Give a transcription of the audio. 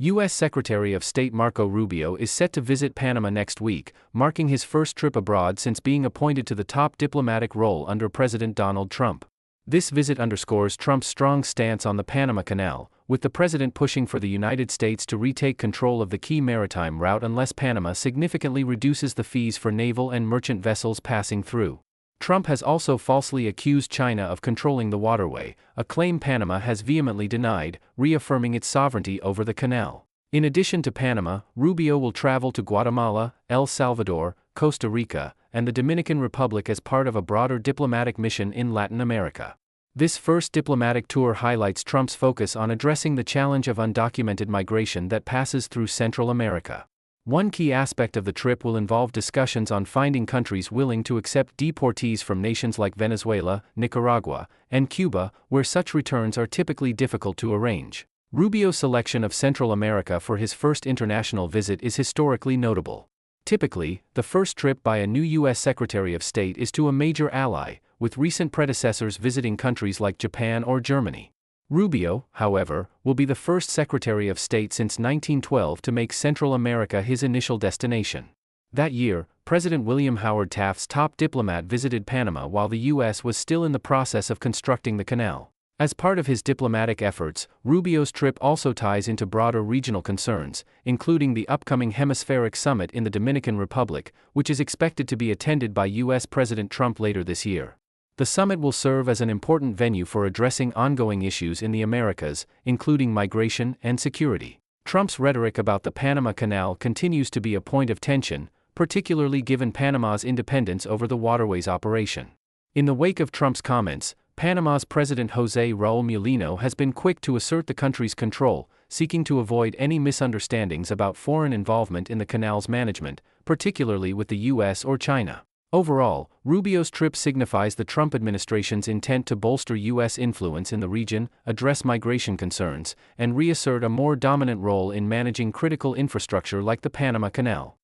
U.S. Secretary of State Marco Rubio is set to visit Panama next week, marking his first trip abroad since being appointed to the top diplomatic role under President Donald Trump. This visit underscores Trump's strong stance on the Panama Canal, with the president pushing for the United States to retake control of the key maritime route unless Panama significantly reduces the fees for naval and merchant vessels passing through. Trump has also falsely accused China of controlling the waterway, a claim Panama has vehemently denied, reaffirming its sovereignty over the canal. In addition to Panama, Rubio will travel to Guatemala, El Salvador, Costa Rica, and the Dominican Republic as part of a broader diplomatic mission in Latin America. This first diplomatic tour highlights Trump's focus on addressing the challenge of undocumented migration that passes through Central America. One key aspect of the trip will involve discussions on finding countries willing to accept deportees from nations like Venezuela, Nicaragua, and Cuba, where such returns are typically difficult to arrange. Rubio's selection of Central America for his first international visit is historically notable. Typically, the first trip by a new U.S. Secretary of State is to a major ally, with recent predecessors visiting countries like Japan or Germany. Rubio, however, will be the first Secretary of State since 1912 to make Central America his initial destination. That year, President William Howard Taft's top diplomat visited Panama while the U.S. was still in the process of constructing the canal. As part of his diplomatic efforts, Rubio's trip also ties into broader regional concerns, including the upcoming Hemispheric Summit in the Dominican Republic, which is expected to be attended by U.S. President Trump later this year. The summit will serve as an important venue for addressing ongoing issues in the Americas, including migration and security. Trump's rhetoric about the Panama Canal continues to be a point of tension, particularly given Panama's independence over the waterway's operation. In the wake of Trump's comments, Panama's President José Raúl Mulino has been quick to assert the country's control, seeking to avoid any misunderstandings about foreign involvement in the canal's management, particularly with the U.S. or China. Overall, Rubio's trip signifies the Trump administration's intent to bolster U.S. influence in the region, address migration concerns, and reassert a more dominant role in managing critical infrastructure like the Panama Canal.